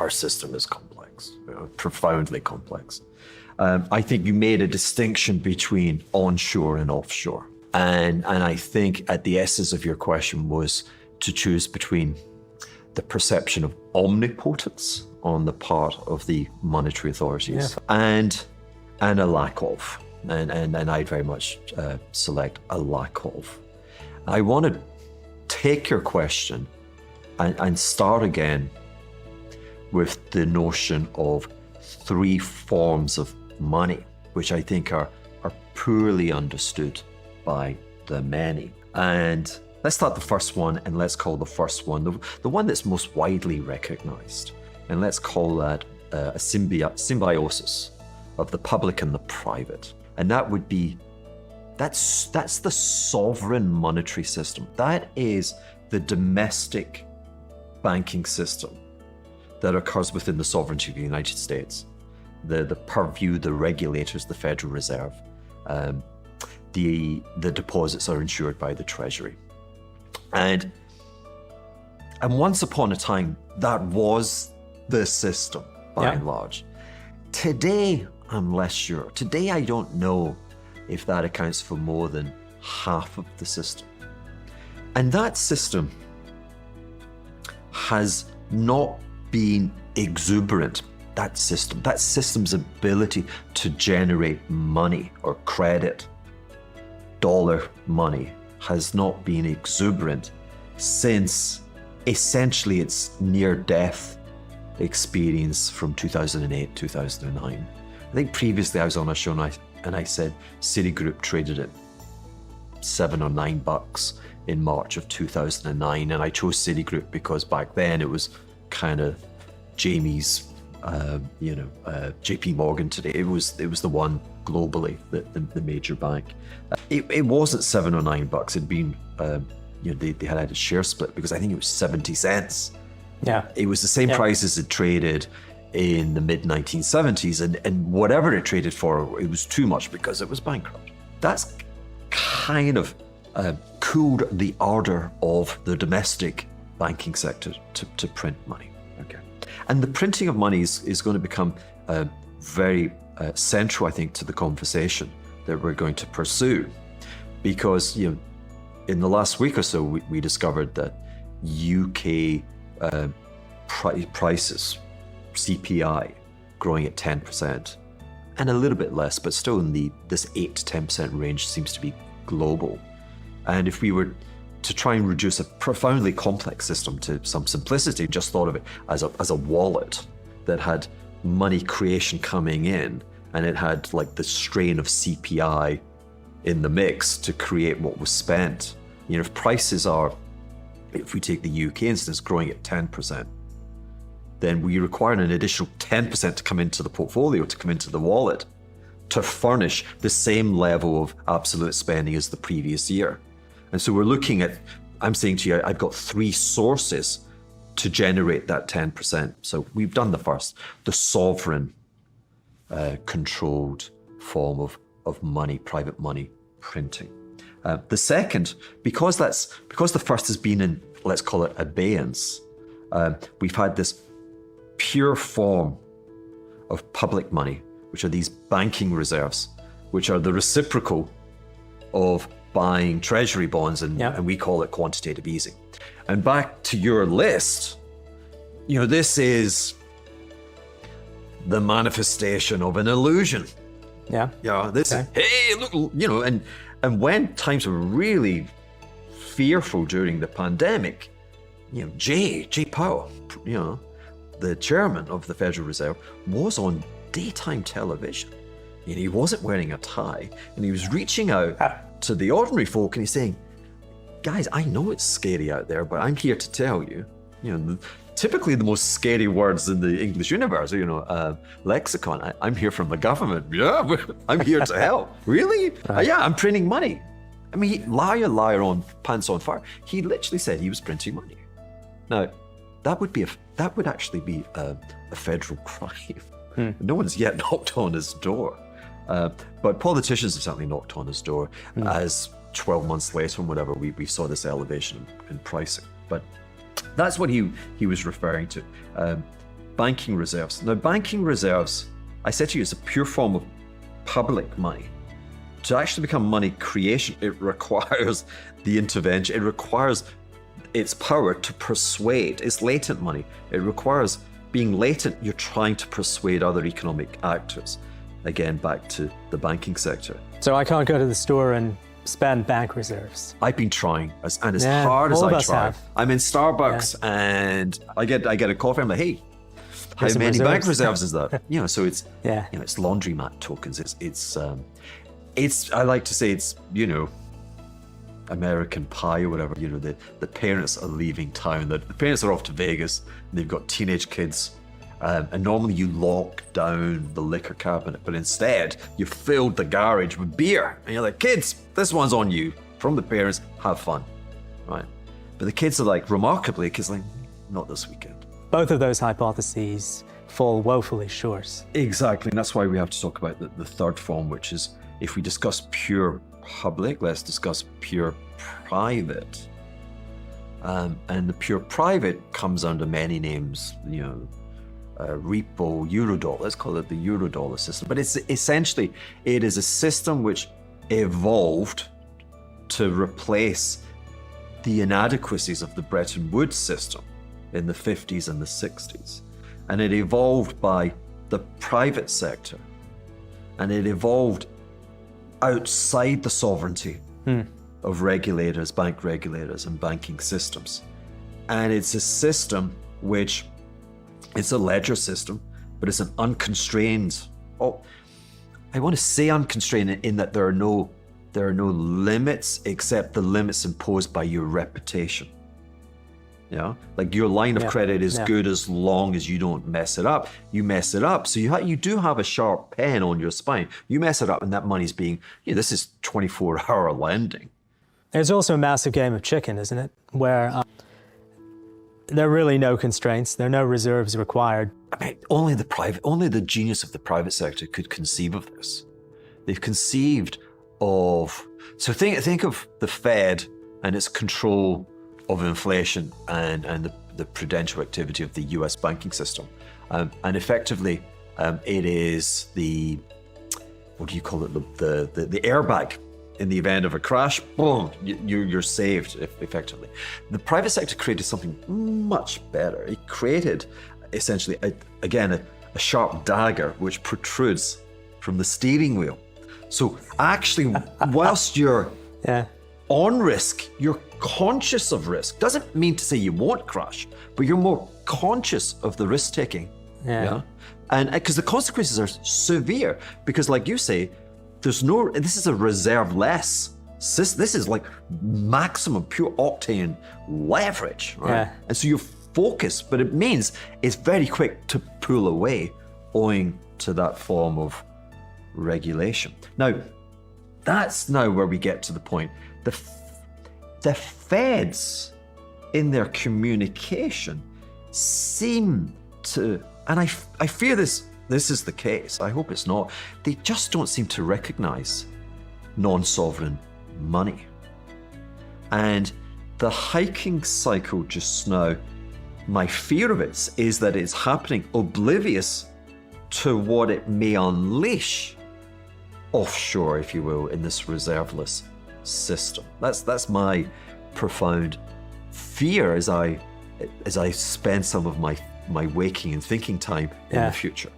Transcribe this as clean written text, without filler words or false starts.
our system is complex, profoundly complex. I think you made a distinction between onshore and offshore. And I think at the essence of your question was to choose between the perception of omnipotence on the part of the monetary authorities and a lack of. And I'd very much select a lack of. I want to take your question and start again with the notion of three forms of money, which I think are poorly understood by the many. And let's start the first one, and let's call the first one the one that's most widely recognized. And let's call that a symbiosis of the public and the private. And that would be, that's the sovereign monetary system. That is the domestic banking system that occurs within the sovereignty of the United States. The purview, the regulators, the Federal Reserve, the deposits are insured by the Treasury. And once upon a time, that was the system, by and large. Today, I'm less sure. Today, I don't know if that accounts for more than half of the system. And that system has not been exuberant. That system's ability to generate money or credit, dollar money, has not been exuberant since essentially its near-death experience from 2008, 2009. I think previously I was on a show and I said Citigroup traded at $7 or $9 in March of 2009, and I chose Citigroup because back then it was kind of Jamie's, JP Morgan today. It was the one globally, the major bank. It wasn't $7 or $9. It'd been, they had a share split because I think it was 70 cents. Yeah. It was the same price as it traded in the mid 1970s, and whatever it traded for, it was too much because it was bankrupt. That's kind of cooled the ardor of the domestic banking sector to print money. Okay, and the printing of money is going to become very central, I think, to the conversation that we're going to pursue, because in the last week or so we discovered that UK prices, CPI, growing at 10%, and a little bit less, but still in this 8 to 10% range seems to be global. And if we were to try and reduce a profoundly complex system to some simplicity, just thought of it as a wallet that had money creation coming in, and it had like the strain of CPI in the mix to create what was spent. If prices are, if we take the UK instance, growing at 10%, then we require an additional 10% to come into the portfolio, to come into the wallet, to furnish the same level of absolute spending as the previous year. And so we're looking at, I'm saying to you, I've got three sources to generate that 10%. So we've done the first, the sovereign controlled form of money, private money printing. The second, because the first has been in, let's call it abeyance, we've had this pure form of public money, which are these banking reserves, which are the reciprocal of buying treasury bonds, and we call it quantitative easing. And back to your list, this is the manifestation of an illusion. Yeah. Hey, look, and when times were really fearful during the pandemic, Jay Powell, the chairman of the Federal Reserve, was on daytime television. He wasn't wearing a tie, and he was reaching out to the ordinary folk, and he's saying, guys, I know it's scary out there, but I'm here to tell you, typically the most scary words in the English universe, lexicon. I'm here from the government. Yeah, I'm here to help. Really? Right. Yeah, I'm printing money. I mean, liar on pants on fire. He literally said he was printing money. Now, that would actually be a federal crime. No one's yet knocked on his door, but politicians have certainly knocked on his door. As 12 months later, and whatever, we saw this elevation in pricing. But that's what he was referring to. banking reserves. Now, banking reserves, I said to you, is a pure form of public money. To actually become money creation, it requires the intervention. It requires its power to persuade. It's latent money. It requires being latent. You're trying to persuade other economic actors. Again, back to the banking sector. So I can't go to the store and spend bank reserves. I've been trying, as hard as I try. Have. I'm in Starbucks and I get a coffee. I'm like, hey, how many bank reserves is that? So it's it's laundromat tokens. It's I like to say it's American Pie or whatever. The parents are leaving town. The parents are off to Vegas. And they've got teenage kids. And normally you lock down the liquor cabinet, but instead you filled the garage with beer. And you're like, kids, this one's on you. From the parents, have fun, right? But the kids are like, remarkably, because like, not this weekend. Both of those hypotheses fall woefully short. Exactly, and that's why we have to talk about the third form, which is, if we discuss pure public, let's discuss pure private. And the pure private comes under many names, repo, eurodollar, let's call it the eurodollar system. But it's essentially, it is a system which evolved to replace the inadequacies of the Bretton Woods system in the 50s and the 60s. And it evolved by the private sector. And it evolved outside the sovereignty of regulators, bank regulators, and banking systems. And it's a system which, it's a ledger system, but it's an unconstrained. I want to say unconstrained in that there are no limits except the limits imposed by your reputation. Like your line of credit is good as long as you don't mess it up. You mess it up, so you do have a sharp pen on your spine. You mess it up, and that money's being, this is 24-hour lending. There's also a massive game of chicken, isn't it? Where there are really no constraints. There are no reserves required. I mean, only the genius of the private sector could conceive of this. They've conceived of, so think of the Fed and its control of inflation and the prudential activity of the US banking system. And effectively, it is the, what do you call it? The airbag. In the event of a crash, boom, you're saved, effectively. The private sector created something much better. It created, essentially, a sharp dagger which protrudes from the steering wheel. So actually, whilst you're on risk, you're conscious of risk. Doesn't mean to say you won't crash, but you're more conscious of the risk-taking. And because the consequences are severe, because like you say, this is a reserve-less system. This is like maximum pure octane leverage, right? And so you focus, but it means it's very quick to pull away owing to that form of regulation. Now, that's now where we get to the point. The Feds, in their communication, seem to, and I fear this is the case, I hope it's not, they just don't seem to recognize non-sovereign money. And the hiking cycle just now, my fear of it is that it's happening oblivious to what it may unleash offshore, if you will, in this reserveless system. That's my profound fear as I spend some of my waking and thinking time in the future.